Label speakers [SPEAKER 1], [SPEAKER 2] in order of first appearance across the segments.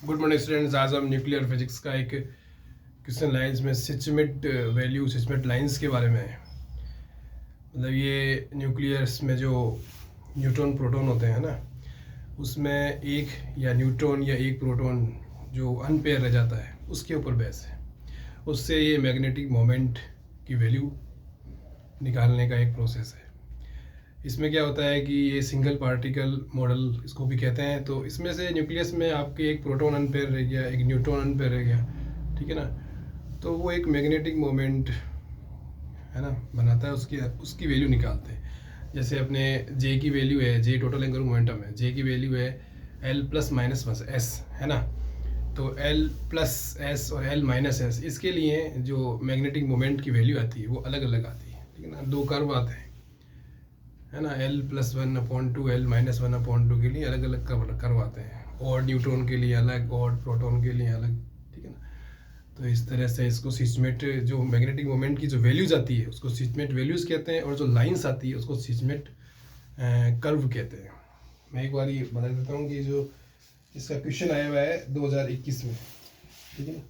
[SPEAKER 1] Good morning students. आज हम nuclear physics का एक क्वेश्चन लाइंस में सिचमेट वैल्यू सिचमेट लाइंस के बारे में है। मतलब ये न्यूक्लियस में जो न्यूट्रॉन प्रोटॉन होते हैं ना, उसमें एक या न्यूट्रॉन या एक प्रोटॉन जो अनपेयर रह जाता है उसके ऊपर बहस है। उससे ये मैग्नेटिक मोमेंट की वैल्यू निकालने का एक प्रोसेस है। इसमें क्या होता है कि ये सिंगल पार्टिकल मॉडल इसको भी कहते हैं। तो इसमें से न्यूक्लियस में आपके एक प्रोटॉन अनपेयर रह गया, एक न्यूट्रॉन अनपेयर रह गया, ठीक है ना। तो वो एक मैग्नेटिक मोमेंट है ना बनाता है, उसकी वैल्यू निकालते हैं। जैसे अपने जे की वैल्यू है, जे टोटल एंगुलर मोमेंटम है, जे की वैल्यू है एल प्लस माइनस बस एस, है ना। तो एल प्लस एस और एल माइनस एस, इसके लिए जो मैग्नेटिक मोमेंट की वैल्यू आती है वो अलग अलग आती है, ठीक है ना। दो कर्व आते हैं, है ना। एल प्लस 1/2 एल माइनस 1/2 के लिए अलग अलग कर्व आते हैं, और न्यूट्रॉन के लिए अलग और प्रोटॉन के लिए अलग, ठीक है ना। तो इस तरह से इसको सिचमेट, जो मैग्नेटिक मोमेंट की जो वैल्यूज आती है उसको सिचमेट वैल्यूज कहते हैं, और जो लाइंस आती है उसको सिचमेट कर्व कहते हैं। मैं एक बार ये बता देता हूँ कि जो इसका क्वेश्चन आया हुआ है 2021 में, ठीक है ना।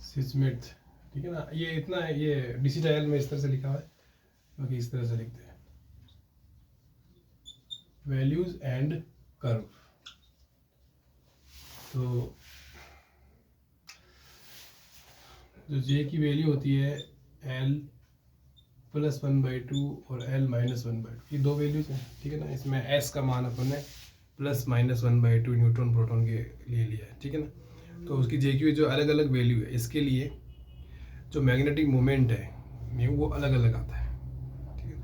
[SPEAKER 1] सिचमेट, ठीक है ना। ये इतना है, ये डीसी डायल में इस तरह से लिखा हुआ है, बाकी इस तरह से लिखते हैं वैल्यूज एंड कर्व। तो जो जे की वैल्यू होती है एल प्लस 1/2 और एल माइनस 1/2, ये दो वैल्यूज हैं, ठीक है ना। इसमें एस का मान अपन ने प्लस माइनस 1/2 न्यूट्रॉन प्रोटॉन के लिए लिया है, ठीक है ना। तो उसकी जे की जो अलग अलग वैल्यू है, इसके लिए जो मैग्नेटिक मोमेंट है म्यू वो अलग अलग आता है, ठीक है।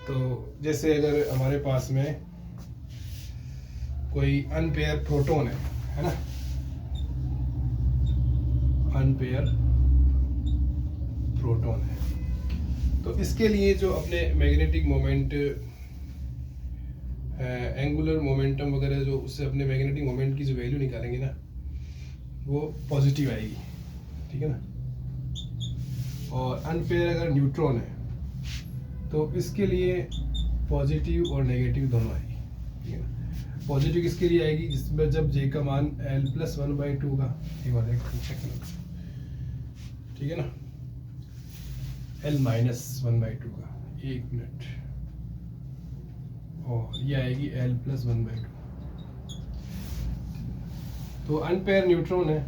[SPEAKER 1] तो जैसे अगर हमारे पास में कोई अनपेयर प्रोटॉन है ना, अनपेयर प्रोटॉन है, तो इसके लिए जो अपने मैग्नेटिक मोमेंट एंगुलर मोमेंटम वगैरह, जो उससे अपने मैग्नेटिक मोमेंट की जो वैल्यू निकालेंगे ना, वो पॉजिटिव आएगी, ठीक है ना। और अनपेयर अगर न्यूट्रॉन है तो इसके लिए पॉजिटिव और नेगेटिव दोनों आएगी, ठीक है ना। पॉजिटिव किसके लिए आएगी? जिसमें जब जे का मान एल प्लस 1/2 का, एक बार चेक करो, ठीक है ना, एल माइनस 1/2 का, एक मिनट, और ये आएगी एल प्लस 1/2। तो अनपेयर न्यूट्रॉन है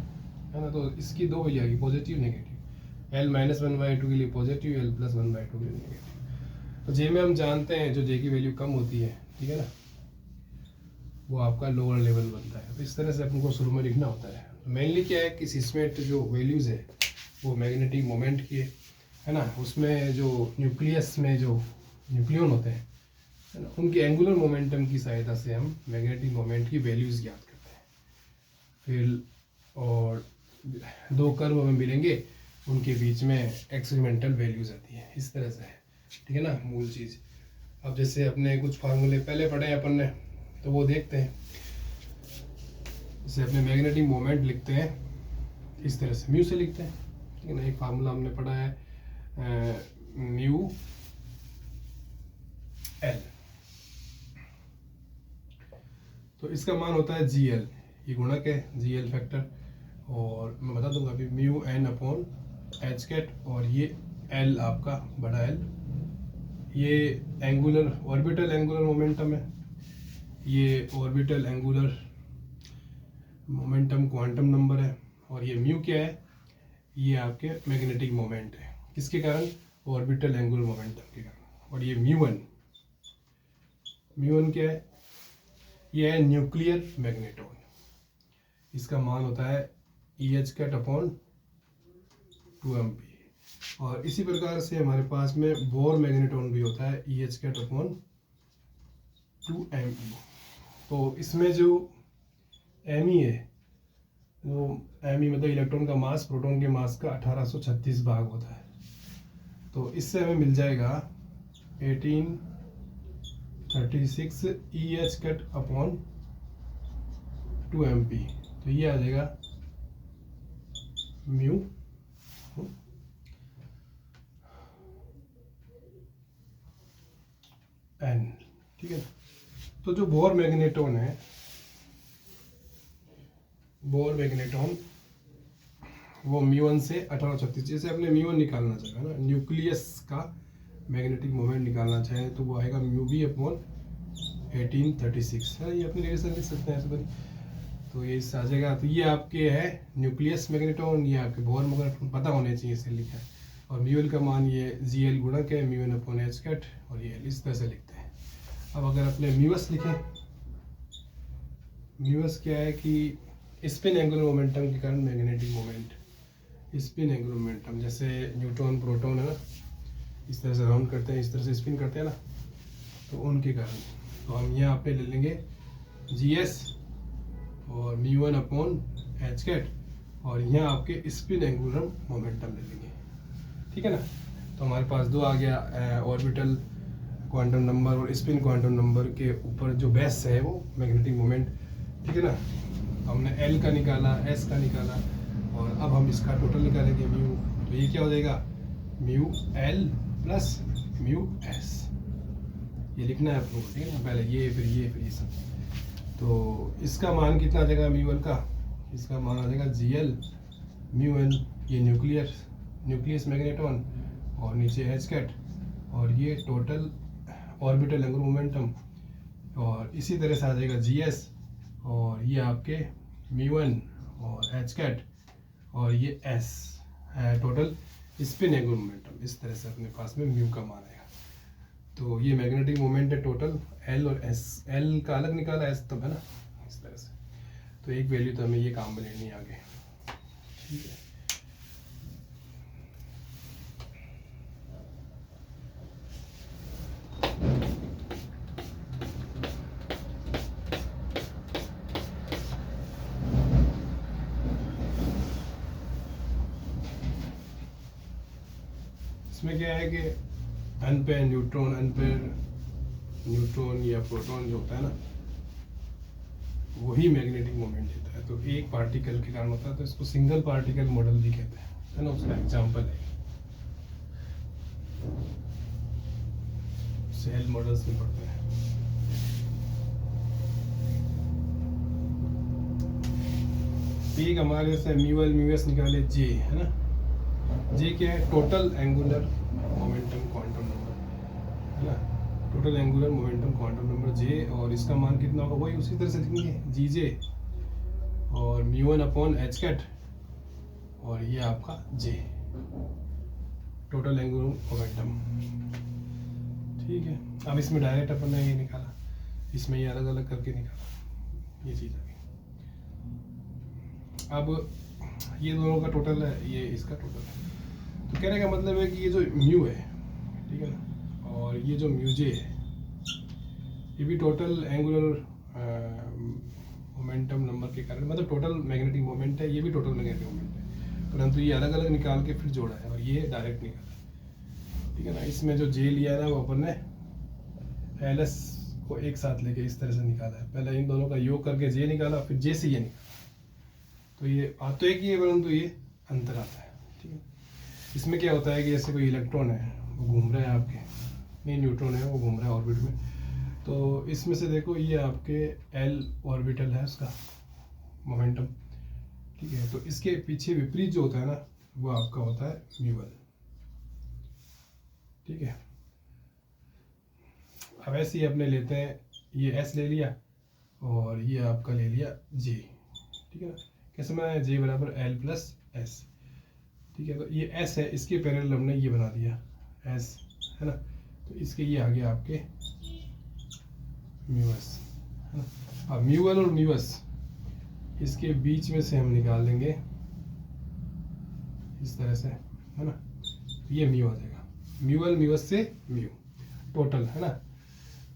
[SPEAKER 1] ना, तो इसकी दो वैल्यू आएगी, पॉजिटिव नेगेटिव। एल माइनस 1/2 के लिए पॉजिटिव, एल प्लस 1/2 के लिए नेगेटिव। तो जे में हम जानते हैं जो जे की वैल्यू कम होती है, ठीक है ना, वो आपका लोअर लेवल बनता है। तो इस तरह से अपन को शुरू में लिखना होता है। तो मेनली क्या है कि सिस्मेट जो वैल्यूज़ है वो मैग्नेटिक मोमेंट की है ना, उसमें जो न्यूक्लियस में जो न्यूक्लियन होते हैं, है ना, उनके एंगुलर मोमेंटम की सहायता से हम मैग्नेटिक मोमेंट की वैल्यूज़ ज्ञात करते हैं। फिर और दो कर्व हमें मिलेंगे, उनके बीच में एक्सपेरिमेंटल वैल्यूज़ आती है, इस तरह से है, ठीक है ना, मूल चीज़। अब जैसे अपने कुछ फार्मूले पहले पढ़े हैं अपन ने, तो वो देखते हैं। जैसे अपने मैग्नेटिक मोमेंट लिखते हैं इस तरह से, म्यू से लिखते हैं, ठीक है ना। एक फार्मूला हमने पढ़ा है म्यू एल, तो इसका मान होता है जी एल, ये गुणक है, जी एल फैक्टर। और मैं बता दूंगा अभी, mu n upon H cut, और ये एल आपका बड़ा एल, ये एंगुलर ऑर्बिटल एंगुलर मोमेंटम है, ये orbital angular momentum quantum number है, और ये म्यू क्या है? ये आपके मैग्नेटिक मोमेंट है, किसके कारण? ऑर्बिटल एंगुलर मोमेंटम के कारण। और ये म्यू वन क्या है? ये है न्यूक्लियर मैग्नेटॉन, इसका मान होता है E H cat upon 2mp। और इसी प्रकार से हमारे पास में बोर मैग्नेटॉन भी होता है, E H cat upon 2me। तो इसमें जो me है, वो me मतलब इलेक्ट्रॉन का मास प्रोटॉन के मास का 1836 भाग होता है। तो इससे हमें मिल जाएगा 1836 E H cat upon 2mp। तो ये आ जाएगा म्यू एन, ठीक है। तो जो बोर मैग्नेटॉन है, बोर मैग्नेटॉन वो म्यू1 से 1836, जैसे अपने म्यू1 निकालना चाहे ना, न्यूक्लियस का मैग्नेटिक मोमेंट निकालना चाहे तो वो आएगा म्यू बी अपॉन 1836 है। ये अपने रिलेशन लिख सकते हैं ऐसे बड़ी, तो ये इससे आ जाएगा। तो ये आपके है न्यूक्लियस मैग्नेटॉन, ये आपके बोर मैग्नेटॉन पता होने चाहिए, इसे लिखा है। और म्यूएल का मान ये जी एल गुणक है, mu n upon H cut, और ये इस तरह से लिखते हैं। अब अगर अपने म्यूएस लिखें, म्यूएस क्या है कि स्पिन एंगुलर मोमेंटम के कारण magnetic moment, spin angular momentum, जैसे न्यूट्रॉन प्रोटॉन है ना, इस तरह से राउंड करते हैं, इस तरह से स्पिन करते हैं ना, तो उनके कारण। तो हम यहाँ पे ले लेंगे जी एस और म्यू1 अपॉन एच कैट, और यहाँ आपके स्पिन एंगुलर मोमेंटम ले लेंगे, ठीक है ना। तो हमारे पास दो आ गया, ऑर्बिटल क्वांटम नंबर और स्पिन क्वांटम नंबर के ऊपर जो बेस है वो मैग्नेटिक मोमेंट, ठीक है ना। हमने एल का निकाला, एस का निकाला, और अब हम इसका टोटल निकालेंगे म्यू। तो ये क्या हो जाएगा, mu L plus mu S, ये लिखना है आपको, ठीक है ना। पहले ये फिर ये सब। तो इसका मान कितना आ जाएगा म्यू एल का, इसका मान आ जाएगा जी एल म्यू एन, ये न्यूक्लियस मैग्नेटॉन, और नीचे एच कैट, और ये टोटल ऑर्बिटल एंगुलर मोमेंटम, और इसी तरह से आ जाएगा जी एस, और ये आपके म्यू1 और एच कैट, और ये एस है टोटल स्पिन एंगुलर मोमेंटम। इस तरह से अपने पास में म्यू का मान आएगा। तो ये मैग्नेटिक मोमेंट है टोटल एल और एस, एल का अलग निकाला, एस तब है ना, इस तरह से। तो एक वैल्यू तो हमें ये काम में लेनी है आगे, ठीक है। इसमें क्या है कि अनपेयर न्यूट्रॉन या प्रोटॉन जो होता है ना, वही मैग्नेटिक मोमेंट देता है। तो एक पार्टिकल के कारण होता है, तो इसको सिंगल पार्टिकल मॉडल भी कहते हैं, है ना। उसका एग्जांपल है सेल मॉडल्स में पढ़ते हैं। एक हमारे से म्यूएल म्यूएस निकाले जे, है ना। जे क्या है, total angular momentum quantum number, है ना। Total angular momentum quantum number J, और इसका मान कितना होगा वही उसी तरह से लिखेंगे जी जे, और म्यू1 अपॉन एच कैट, और ये आपका जे टोटल एंगुलर मोमेंटम, ठीक है। अब इसमें डायरेक्ट अपन ने ये निकाला, इसमें ये अलग अलग करके निकाला, ये चीज़ आ गई। अब ये दोनों का टोटल है, ये इसका टोटल है। तो कहने का मतलब है कि ये जो म्यू है, ठीक है ना, और ये जो म्यू जे है, ये भी टोटल एंगुलर मोमेंटम नंबर के कारण, मतलब टोटल मैग्नेटिक मोमेंट है, ये भी टोटल मैग्नेटिक मोमेंट है, परंतु ये अलग अलग निकाल के फिर जोड़ा है, और ये डायरेक्ट निकाला, ठीक है ना। इसमें जो जे लिया है ना, वो अपन ने एल एस को एक साथ लेके इस तरह से निकाला है। पहले इन दोनों का योग करके जे निकाला, फिर जे से ये निकाला। तो ये बात तो एक ही है, परंतु ये अंतर आता है, ठीक है। इसमें क्या होता है कि जैसे कोई इलेक्ट्रॉन है वो घूम रहा है आपके, नहीं न्यूट्रॉन है वो घूम रहा है ऑर्बिट में, तो इसमें से देखो ये आपके एल ऑर्बिटल है उसका मोमेंटम, ठीक है। तो इसके पीछे विपरीत जो होता है ना, वो आपका होता है म्यूएल, ठीक है। अब ऐसे ही अपने लेते हैं, ये एस ले लिया और ये आपका ले लिया जे, ठीक है ना। कैसे बनाया, जे बराबर एल प्लस एस, ठीक है। तो ये एस है, इसके पैरेलल हमने ये बना दिया एस, है ना। तो इसके ये आ गया आपके म्यूएस, है ना। अब म्यूएल और म्यूएस इसके बीच में से हम निकाल देंगे इस तरह से, है ना। ये म्यू आ जाएगा, म्यूएल म्यूएस से म्यू टोटल, है ना।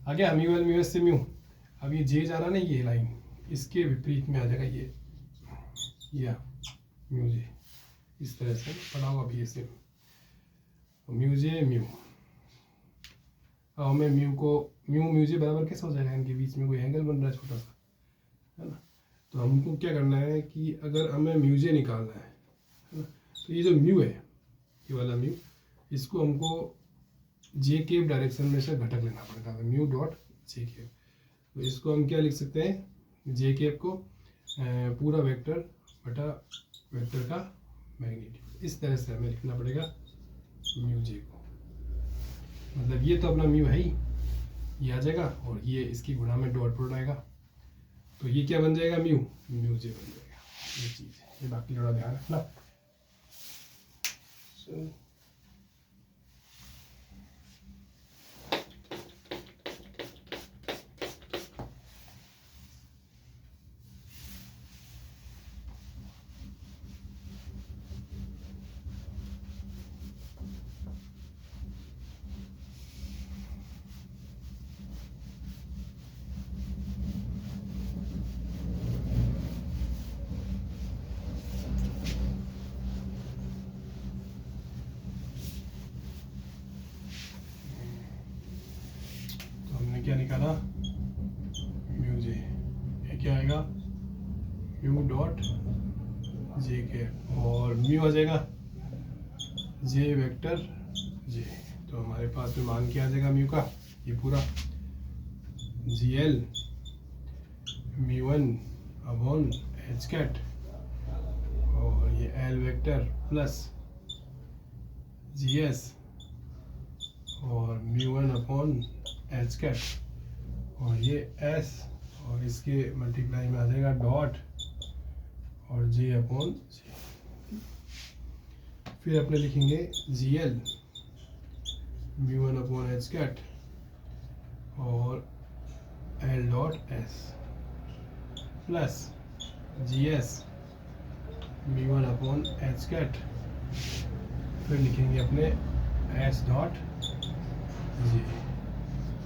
[SPEAKER 1] आ गया म्यूएल म्यूएस से म्यू। अब ये जे जा रहा ना, ये लाइन इसके विपरीत में आ जाएगा ये म्यू जे, इस तरह से पढ़ा हुआ भी ऐसे म्यू जे म्यू। अब हमें म्यू को म्यू जे बराबर कैसे हो जाएगा, इनके बीच में कोई एंगल बन रहा है छोटा सा, है ना। तो हमको क्या करना है कि अगर हमें म्यू जे निकालना है ना, तो ये जो म्यू है, ये वाला म्यू, इसको हमको जे केप डायरेक्शन में से घटक लेना पड़ता है, म्यू डॉट जे केप। तो इसको हम क्या लिख सकते हैं, जे केप को पूरा वेक्टर बटा वेक्टर का मैग्नीट्यूड, इस तरह से हमें लिखना पड़ेगा म्यू जे को। मतलब ये तो अपना म्यू है ही, ये आ जाएगा और ये इसकी गुणा में डॉट प्रोडक्ट आएगा, तो ये क्या बन जाएगा, म्यू जे बन जाएगा। ये चीज़ है, ये बाकी थोड़ा ध्यान रखना। क्या निकाला, म्यू जे, ये क्या आएगा, म्यू डॉट जे के, और म्यू आ जाएगा जे वेक्टर जे। तो हमारे पास में मान क्या आ जाएगा म्यू का, ये पूरा G L mu one upon H cut, और ये L vector plus G S और mu one upon H cut, और ये एस और इसके मल्टीप्लाई में आ जाएगा डॉट और जे अपॉन जे। फिर अपने लिखेंगे G L mu one upon H cut और L dot S plus G S mu one upon H cut, फिर लिखेंगे अपने एस डॉट जी,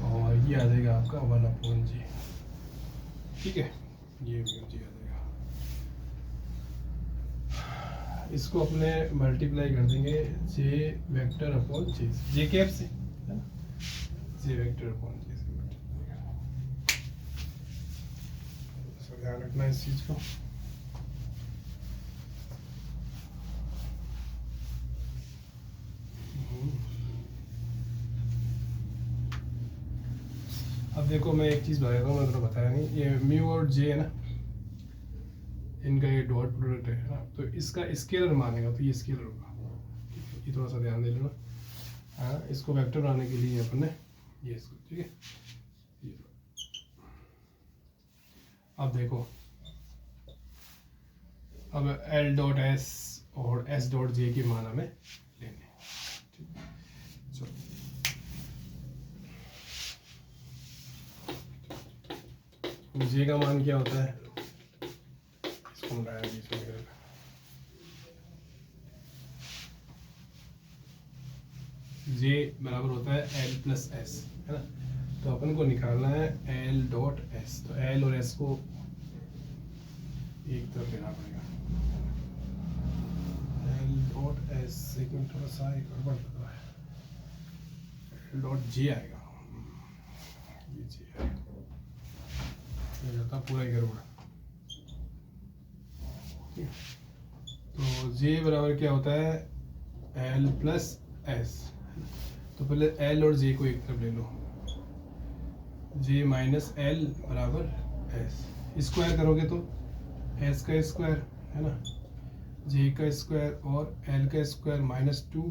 [SPEAKER 1] और ये आ जाएगा आपका वन अपॉन जी। ठीक है, ये म्यू जी आ जाएगा। इसको अपने मल्टीप्लाई कर देंगे जे वेक्टर अपॉन जे, जे कैप से, है ना, जे वेक्टर अपॉन जे से ध्यान रखना इस चीज को। अब देखो मैं एक चीज़ बताता हूँ, मैं तो बताया नहीं, ये म्यू और जे है ना, इनका ये डॉट प्रोडक्ट है ना, तो इसका स्केलर मानेगा तो ये स्केलर होगा, ये थोड़ा सा ध्यान दे लेना। हाँ, इसको वेक्टर बनाने के लिए अपन ने ये इसको, ठीक है। अब देखो, अब एल डॉट एस और एस डॉट जे के मान हमें लेने, ठीक है। जे का मान क्या होता है, इसको मिलाया बीच में, जे बराबर होता है एल प्लस एस, है ना। तो अपन को निकालना है एल डॉट एस, तो एल और एस को एक तरफ लेना पड़ेगा। एल डॉट एस, एक मिनट थोड़ा सा एक गड़बड़ लग रहा है, एल डॉट जे आएगा, ये जे आएगा, ये जाता पूरा ही गड़बड़। तो जे बराबर क्या होता है, एल प्लस एस, तो पहले एल और जे को एक तरफ ले लो, जे माइनस एल बराबर एस, स्क्वायर करोगे तो एस का स्क्वायर, है ना, जे का स्क्वायर और एल का square minus 2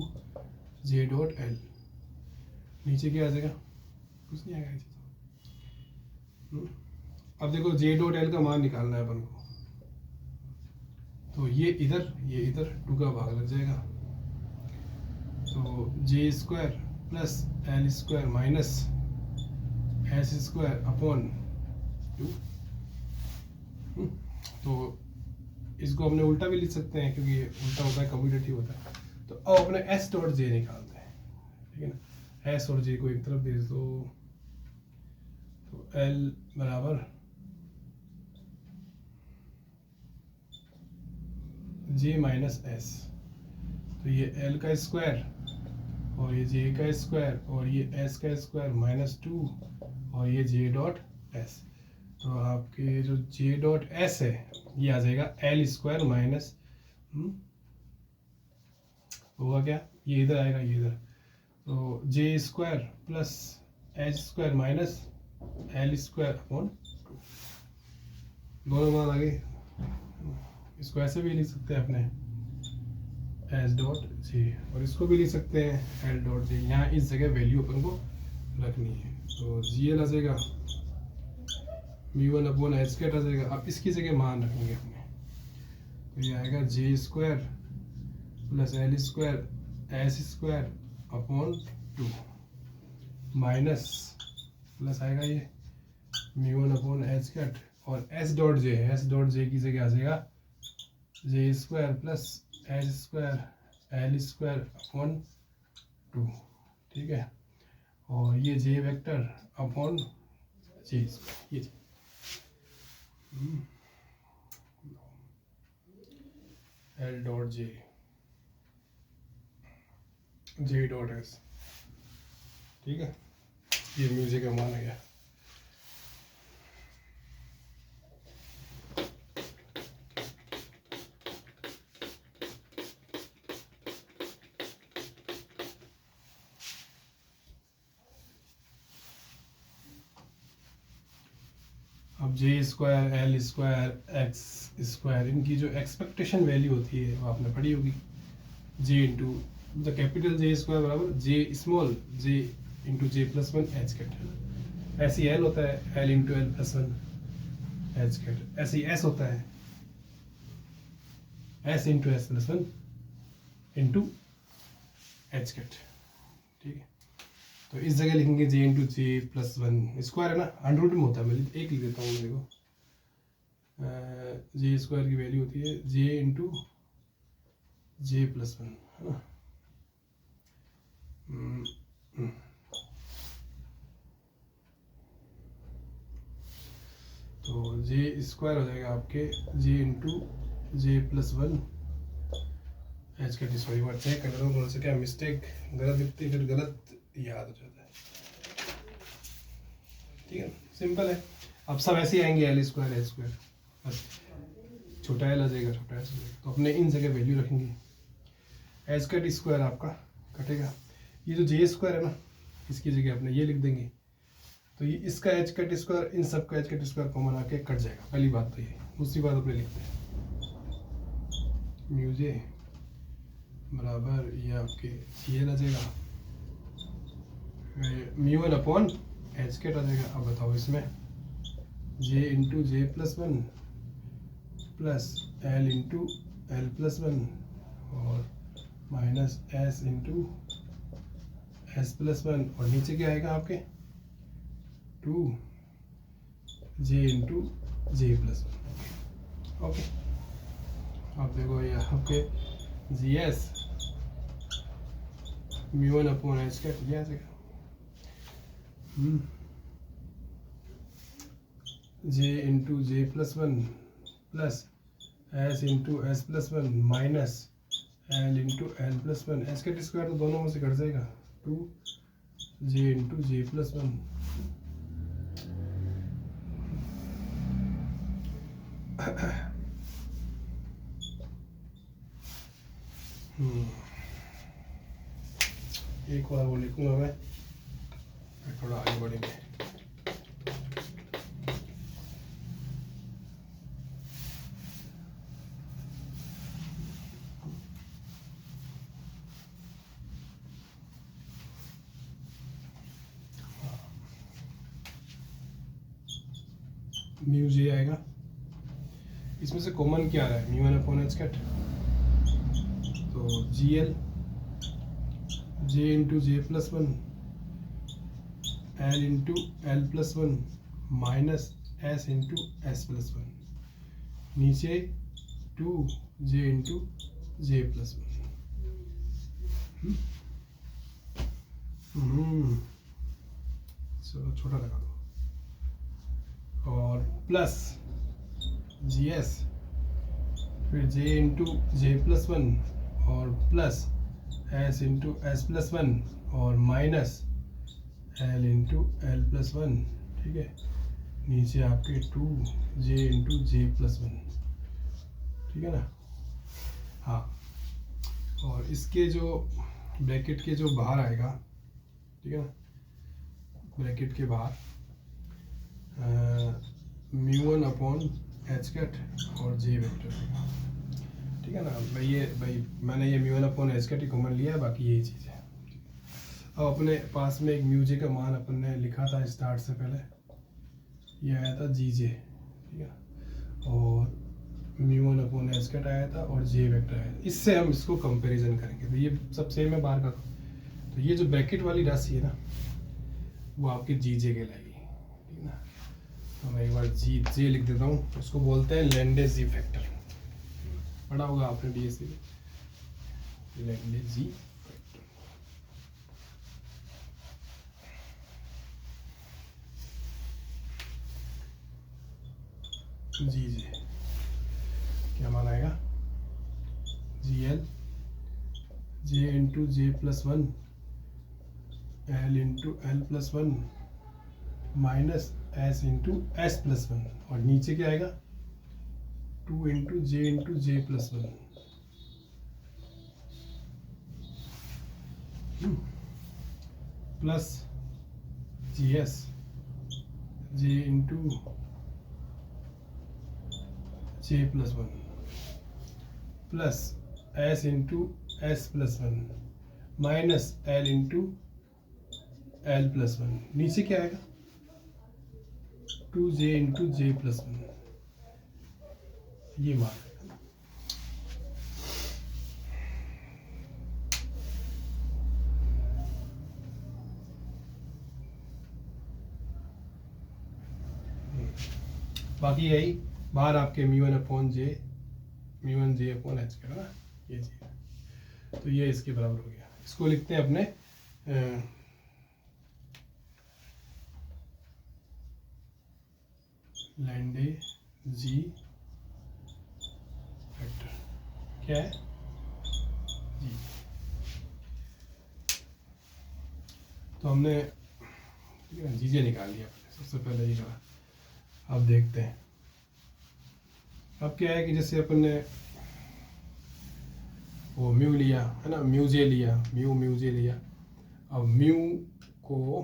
[SPEAKER 1] J dot L, नीचे क्या आ जाएगा, कुछ नहीं आएगा। अब देखो जे डॉट एल का मान निकालना है अपन को, तो ये इधर 2 का भाग लग जाएगा, तो J square plus L square minus S square upon 2। तो इसको हमने उल्टा भी लिख सकते हैं, क्योंकि उल्टा होता है कम्यूटेटिव होता है। तो अब अपने एस डॉट जे निकालते हैं, ठीक है ना, एस और जे को एक तरफ भेज दो, तो एल बराबर जे माइनस एस, तो ये एल का स्क्वायर और ये जे का स्क्वायर और ये एस का स्क्वायर माइनस 2 और ये जे डॉट एस, तो आपके जो जे डॉट एस है ये आ जाएगा एल स्क्वायर माइनस, होगा क्या, ये इधर आएगा, ये इधर, तो J square plus H square minus L square upon 2 दोनों मान आ गए। इसको ऐसे भी लिख सकते हैं अपने एच डॉट जे, और इसको भी लिख सकते हैं एल डॉट जे। यहाँ इस जगह वैल्यू अपन को रखनी है, तो जी एल आ जाएगा μ1 अपॉन एच स्क्वायर आ जाएगा। अब इसकी जगह मान रखेंगे अपने, तो ये आएगा J square plus L square H square upon 2 minus plus आएगा ये μ1 अपॉन एच कैट, और एच डॉट जे की जगह आ जाएगा J square plus H square L square upon 2, ठीक है। और ये जे वेक्टर अपॉन जे स्क्वायर, ये L dot J dot S, ठीक है। ये म्यूजिक का मान आ गया। अब J square L square x square, इनकी जो एक्सपेक्टेशन वैल्यू होती है वो आपने पढ़ी होगी। J into the capital J square बराबर J small J into J plus 1 H cut. ऐसी एल होता है L into L plus 1 H cut, ऐसी एस होता है S into S plus 1 into H cut, ठीक है। तो इस जगह लिखेंगे J into J plus 1 square है ना, अंडर रूट में होता है। मैं एक लिख देता हूँ, देखो जे स्क्वायर की वैल्यू होती है जे इंटू जे प्लस 1, है ना। तो जे स्क्वायर हो जाएगा आपके जे into J plus 1 H cat. Sorry बार चेक कर रहा हूँ, थोड़ा सा क्या मिस्टेक गलत दिखती है, फिर गलत याद हो जाता है, ठीक है। सिंपल है। अब सब ऐसे ही आएंगे एल स्क्वायर एच स्क्वायर, बस छोटा एल आ जाएगा छोटा एच, तो अपने इन जगह वैल्यू रखेंगे। एच कैट स्क्वायर आपका कटेगा, ये जो जे स्क्वायर है ना इसकी जगह अपने ये लिख देंगे, तो ये इसका एच कैट स्क्वायर इन सब का एच कैट स्क्वायर कॉमन आके कट जाएगा। पहली बात तो ये। दूसरी बात अपने लिखते हैं म्यू जे बराबर ये आपके सी एल आ जाएगा μ1 अपॉन एच कैट आ जाएगा। अब बताओ इसमें J into J plus 1 plus L into L plus 1 और minus S into S plus 1, और नीचे क्या आएगा आपके 2 J into J plus 1, okay. अब देखो ये आपके G S μ1 upon H cut ये आ जाएगा J into J plus 1 plus S into S plus 1 minus L into L plus 1। H cut square तो दोनों में से कट जाएगा, 2 जे इंटू जे प्लस 1। एक बार वो लिखूंगा मैं, थोड़ा आगे बढ़ेंगे। म्यू जे आएगा, इसमें से कॉमन क्या आ रहा है μ1 अपॉन एच कैट, तो G L J into J plus 1 L into L plus 1 minus S into S plus 1, नीचे 2 जे इंटू जे प्लस 1। चलो छोटा लगा दो, और प्लस जी एस फिर जे इंटू जे प्लस 1 और plus S into S plus 1 और minus L into L plus 1, ठीक है। नीचे आपके 2 जे इंटू जे प्लस 1, ठीक है ना। हाँ, और इसके जो ब्रैकेट के जो बाहर आएगा ठीक है ना, ब्रैकेट के बाहर म्यू1 अपॉन एच कैट और जे वेक्टर, ठीक है ना। भाई मैंने ये म्यू1 अपॉन एच कैट कॉमन लिया है, बाकी यही चीज़ है। अब अपने पास में एक म्यू जे का मान अपन ने लिखा था स्टार्ट से पहले, ये आया था जी जे, ठीक है, और म्यू1 अपॉन एच कैट आया था और जे वेक्टर आया था। इससे हम इसको कंपैरिजन करेंगे, तो ये सब सेम है बाहर का। तो ये जो ब्रैकेट वाली राशि है ना, वो आपकी जी जे कहलाएगी, ठीक है ना। तो मैं एक बार जी जे लिख देता हूँ, उसको बोलते हैं लैंडेज जी फैक्टर। पढ़ा होगा आपने डीएससी में, लैंडेज जी फैक्टर। जी जे क्या मान आएगा, G L J into J plus one L into L plus one minus S into S plus one, और नीचे क्या आएगा 2 into J plus one plus G S J into J plus one plus S into S plus one minus L into L plus one. नीचे क्या आएगा 2 J into J plus one, ये मान। बाकी यही बाहर आपके म्यू1 अपॉन जे म्यू1 जे अपॉन एच का ना, ये चीज। तो ये इसके बराबर हो गया। इसको लिखते हैं अपने लैंडेज जी फैक्टर क्या है जी। तो हमने जीजे निकाल लिया सबसे पहले ही कहा। अब देखते हैं अब क्या है कि जैसे अपन ने वो म्यू लिया है ना, म्यू जे लिया, म्यू जे लिया। अब म्यू को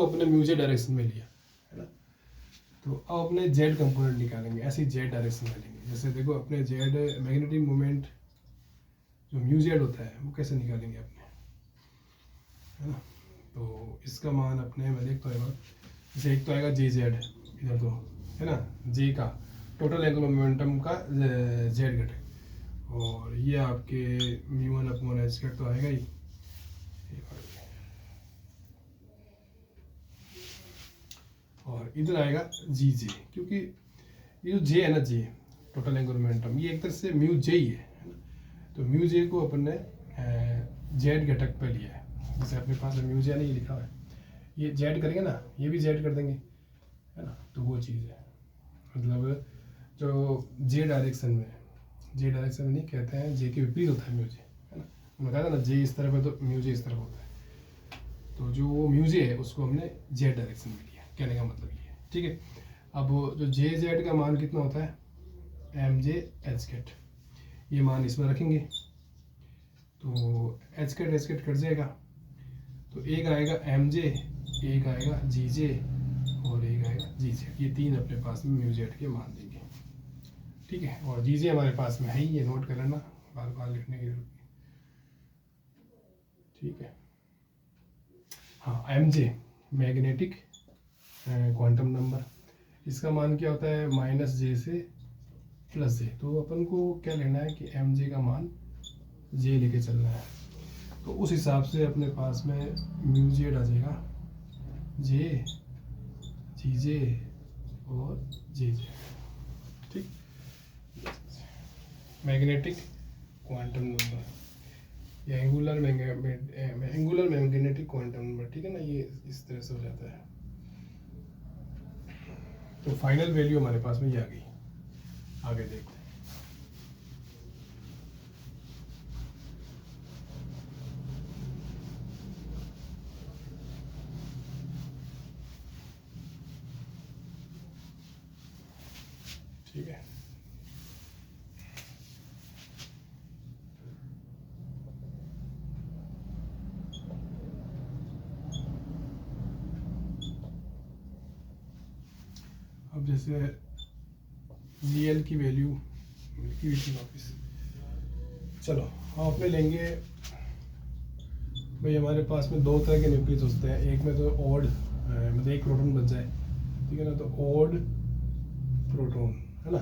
[SPEAKER 1] अपने म्यू जे डायरेक्शन में लिया है ना, तो अब अपने जेड कंपोनेंट निकालेंगे, ऐसी जेड डायरेक्शन में लेंगे। जैसे देखो अपने जेड मैग्नेटिक मोमेंट जो म्यू जेड होता है वो कैसे निकालेंगे अपने, है ना। तो इसका मान अपने मैं देखता हूँ, जैसे एक तो आएगा जे जेड इधर, तो है ना जे का टोटल एंगुलर मोमेंटम का जेड घटक, और ये आपके म्यू1 अपॉन एच का तो आएगा ही, और इधर आएगा जी जे, क्योंकि ये जो जे है ना, जे टोटल एंगुलर मोमेंटम, ये एक तरह से म्यू जे ही है ना। तो म्यू जे को अपन ने जेड घटक पे लिया है। जैसे अपने पास म्यू जे नहीं लिखा हुआ है, ये जेड करेंगे ना, ये भी जेड कर देंगे, है ना। तो वो चीज़ है, मतलब जो जे डायरेक्शन में नहीं कहते हैं, जे के विपरीत होता है म्यू जे, है ना। हमने कहा था ना जे इस तरफ है तो म्यू जे इस तरफ होता है। तो जो वो म्यू जे है उसको हमने जेड डायरेक्शन में लिया, कहने का मतलब ये है, ठीक है। अब जो जे जेड का मान कितना होता है एम जे एच कैट, ये मान इसमें रखेंगे, तो एच कैट कट जाएगा, तो एक आएगा एम जे, एक आएगा जी जे, और एक आएगा जी जेड। ये तीन अपने पास में म्यू जेड के मान देंगे, ठीक है। और जी जे हमारे पास में है ही, ये नोट कर लेना, बार बार लिखने की जरूरत नहीं, ठीक है। हाँ m j magnetic quantum number, इसका मान क्या होता है माइनस जे से प्लस जे। तो अपन को क्या लेना है कि एम जे का मान जे लेके चलना है, तो उस हिसाब से अपने पास में म्यू जेड आ जाएगा जे जी जे और जे जे, ठीक। मैग्नेटिक क्वांटम नंबर या एंगुलर मैग्नेटिक क्वांटम नंबर, ठीक है ना, ये इस तरह से हो जाता है। तो फाइनल वैल्यू हमारे पास में ये आ गई। आगे देखते हैं, ठीक है। अब जैसे GL की वैल्यू लिखी हुई थी वापस, चलो हम अपने लेंगे भाई। हमारे पास में दो तरह के न्यूक्लियस होते हैं, एक में तो ऑड मतलब एक प्रोटॉन बच जाए, ठीक है ना, तो ऑड प्रोटॉन है ना,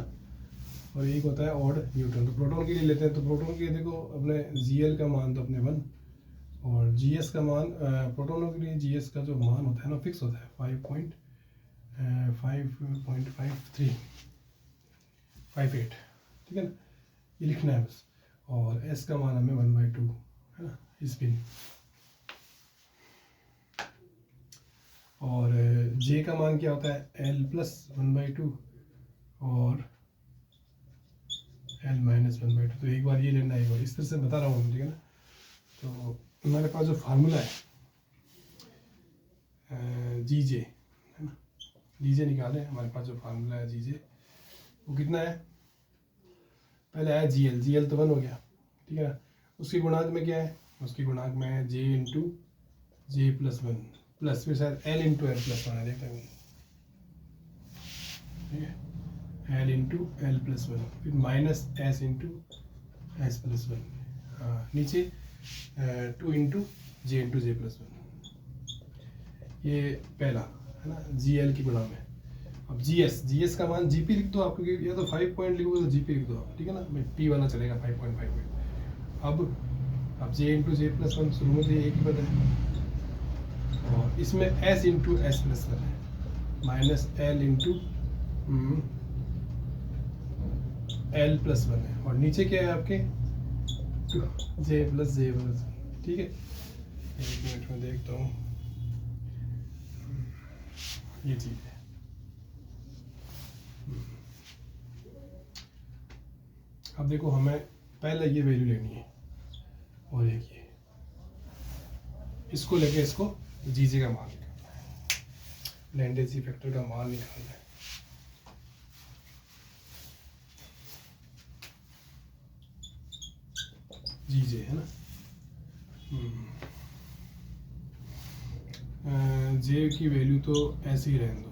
[SPEAKER 1] और एक होता है ऑड न्यूट्रॉन। तो प्रोटॉन के लिए लेते हैं, तो प्रोटॉन के लिए देखो अपने GL का मान तो अपने 1 और GS का मान, प्रोटॉनों के लिए GS का जो मान होता है ना फिक्स होता है 5.55358, ठीक है ना, ये लिखना है बस। और S का मान हमें 1/2 है ना, स्पिन। और J का मान क्या होता है L + 1/2 और L - 1/2। तो एक बार ये लेना है, एक बार इस तरह से बता रहा हूँ, ठीक है ना। तो हमारे पास जो फार्मूला है GJ है ना, GJ निकालें। हमारे पास जो फार्मूला है GJ वो कितना है, पहले आया GL तो 1 हो गया, ठीक है ना। उसके गुणांक में क्या है, उसके गुणांक में है J × J + 1 प्लस फिर शायद L × L + 1 है, देखते हैं, ठीक है, L × L + 1 फिर -S × S + 1, नीचे 2 × J × J + 1। ये पहला है ना GL की गुणा में। अब GS का मान GP लिख दो आप, क्योंकि या तो 5 पॉइंट लिखोगे तो GP लिख दो आप, ठीक है ना, भाई P वाला चलेगा 5.5। अब J × J + 1 शुरू में तो ये एक ही पद है, और इसमें S × S + 1 है, -L × L + 1 है, और नीचे क्या है आपके J + J + 1, ठीक है। एक मिनट में देखता हूँ, ये चीज़ है। अब देखो हमें पहले ये वैल्यू लेनी है, और एक ये, इसको लेके इसको GJ का मान निकालना है, लैंडेसी फैक्टर का मान निकालना है। GJ है ना, J की वैल्यू तो ऐसे ही रहने दो,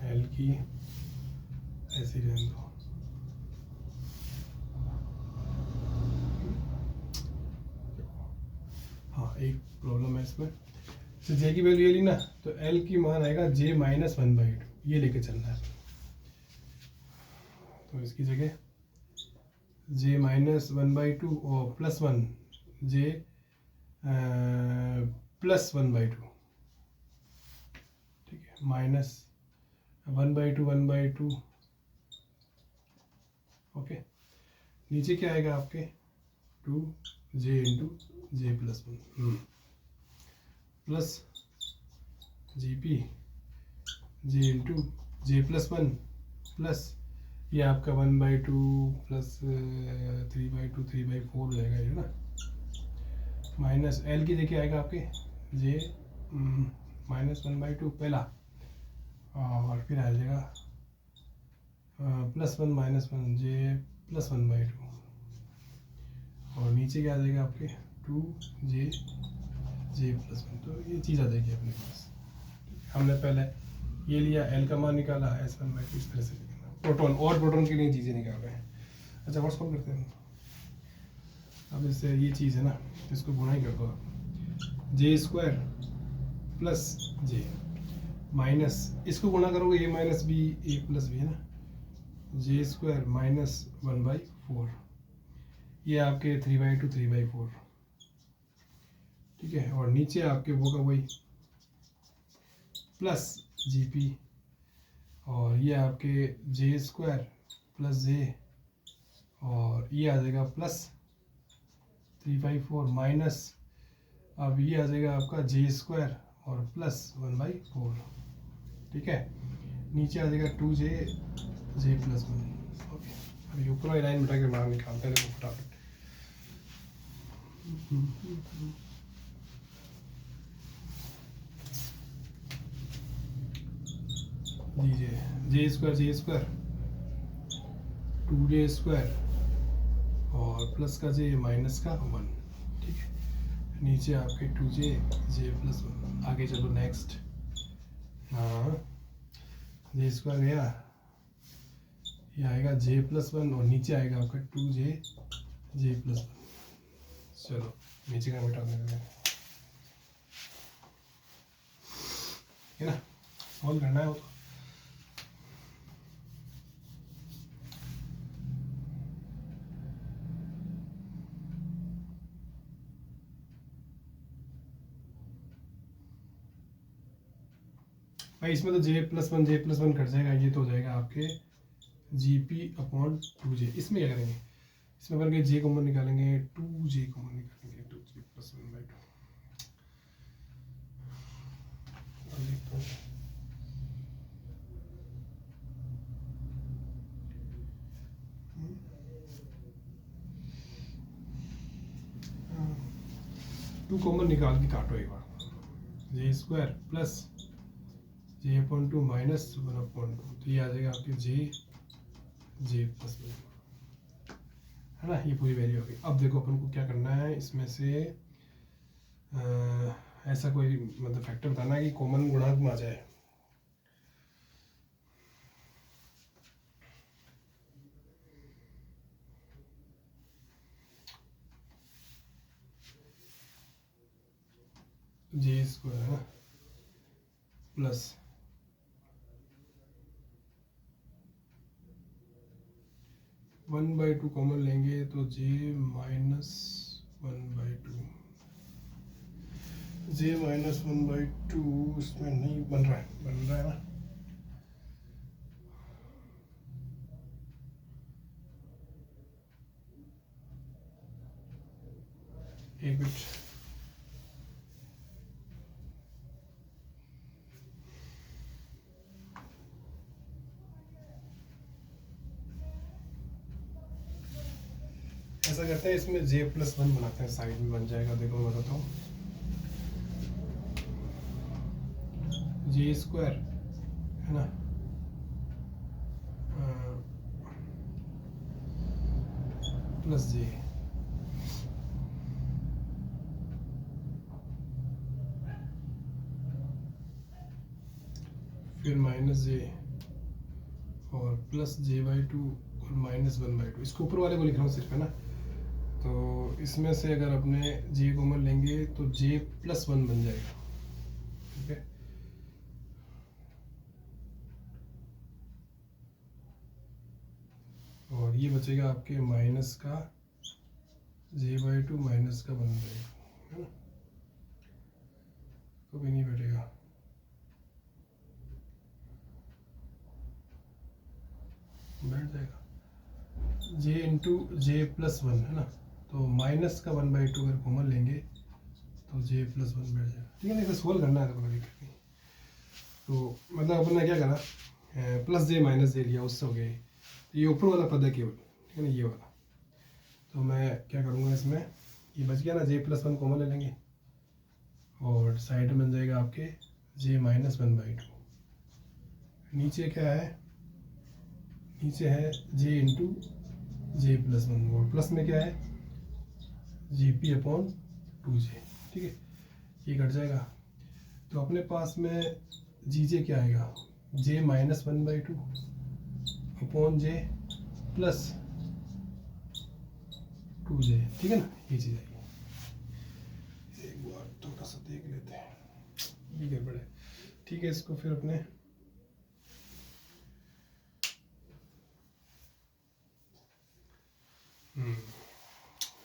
[SPEAKER 1] L की ऐसे ही रहने दो। हाँ, एक प्रॉब्लम है इसमें, तो J की वैल्यू ये ली ना, तो L की मान आएगा J - 1/2, ये लेके चलना है। तो इसकी जगह J - 1/2 और +1 J + 1/2, ठीक है, -1/2 ओके। नीचे क्या आएगा आपके 2J × J + 1 plus GP J × J + 1 plus ये आपका 1/2 प्लस 3/2 3/4 हो जाएगा, ये ना, माइनस L की जगह आएगा आपके J -1/2 पहला, और फिर आ जाएगा +1 - 1 J + 1/2, और नीचे क्या आ जाएगा आपके 2J J + 1। तो ये चीज़ आ जाएगी अपने पास। हमने पहले ये लिया, L का मान निकाला, S1/2 इस तरह से लिखना। प्रोटॉन और प्रोटॉन के लिए चीज़ें निकाल रहे हैं। अच्छा, और सॉल्व करते हैं। अब इससे ये चीज़ है ना, इसको गुणा ही कर दो आप, J² + J माइनस, इसको गुणा करोगे A - B A + B है ना, J² - 1/4, ये आपके 3/2 3/4, ठीक है। और नीचे आपके वो का वही प्लस GP, और ये आपके J² + J, और ये आ जाएगा +3/4 माइनस, अब ये आ जाएगा आपका J² और +1/4, ठीक है। नीचे आ जाएगा 2J J + 1, ओके। अब ये ऊपर वाली लाइन मिटा के बाहर निकालते हैं फटाफट। J² 2J² और प्लस का J माइनस का 1, ठीक है। नीचे आपके 2J J + 1। आगे चलो नेक्स्ट, हाँ, जे स्क्वायर गया, ये आएगा J+1 और नीचे आएगा आपका 2J J+1। चलो नीचे का मिटा देंगे, है ना, सॉल्व करना है वो तो। भाई इसमें तो J+1 कट जाएगा, ये तो हो जाएगा आपके GP/2J। इसमें क्या करेंगे, इसमें अपन के J कॉमन निकालेंगे, 2J कॉमन निकालेंगे, 2J+1/2। टू कॉमन निकाल के काटो एक बार, J² प्लस J/2 माइनस 1/2, तो ये आ जाएगा आपके J+1, है ना। ये पूरी वैल्यू हो गई। अब देखो अपन को क्या करना है, इसमें से ऐसा कोई मतलब फैक्टर बताना है कि कॉमन गुणांक में आ जाए। J² प्लस 1/2 कॉमन लेंगे तो J-1/2, J-1/2 इसमें नहीं बन रहा है ना। एक मिनट, ऐसा करते हैं, इसमें J+1 बनाते हैं, साइड में बन जाएगा। देखो मैं बताता हूँ, J² है ना, प्लस J, फिर माइनस J और प्लस J/2 और माइनस 1/2। इसको ऊपर वाले को लिख रहा हूँ सिर्फ, है ना। तो इसमें से अगर अपने J कॉमन लेंगे तो J+1 बन जाएगा, ठीक है। और ये बचेगा आपके माइनस का J/2 माइनस का 1/2, है ना, तो भी नहीं बैठेगा। बैठ जाएगा J/J+1, है ना, तो माइनस का 1/2 अगर कॉमन लेंगे तो J+1 बैठ जाएगा, ठीक है ना। इसे सोल्व करना है तो कोई दिक्कत नहीं। तो मतलब अपन ने क्या करा, प्लस J माइनस J लिया, उससे हो गया ये ऊपर वाला पद है केवल, ठीक है ना, ये वाला। तो मैं क्या करूँगा, इसमें ये बच गया ना, J+1 कॉमन ले लेंगे और साइड में बन जाएगा आपके J-1/2। नीचे क्या है, नीचे है J/J+1 और प्लस में क्या है GP/2J, ठीक है। ये कट जाएगा तो अपने पास में GJ क्या आएगा, J-1/2 upon J plus 2J, ठीक है ना। ये चीज़ आएगी, एक बार थोड़ा सा देख लेते हैं, ये गड़बड़ है, ठीक है। इसको फिर अपने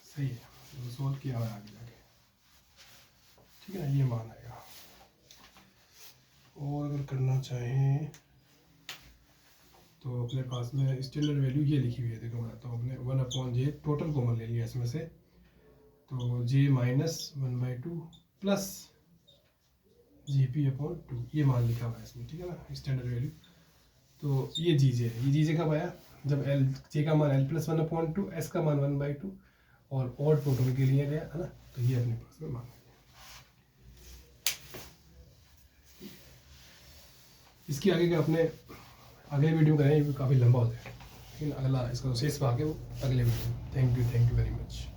[SPEAKER 1] सही है, तो सोल्व किया हुआ है आगे जाके, ठीक है ना, ये मान आएगा। और अगर करना चाहें तो अपने पास में स्टैंडर्ड वैल्यू ये लिखी हुई है, देखो मैं बताता हूँ। अपने 1/J टोटल कॉमन ले लिया इसमें से, तो J-1/2 प्लस GP/2, ये मान लिखा हुआ है इसमें, ठीक है ना, स्टैंडर्ड वैल्यू। तो ये जीजे है, ये जीजे कब आया, जब L J का मान L+1/2, S का मान 1/2 और ऑड प्रोटॉन के लिए गया, है ना। तो ये अपने पास में मान, इसकी आगे का अपने अगले वीडियो करें, ये काफ़ी लंबा हो जाएगा, लेकिन अगला इसका शेष भाग है वो अगले video. Thank you very much.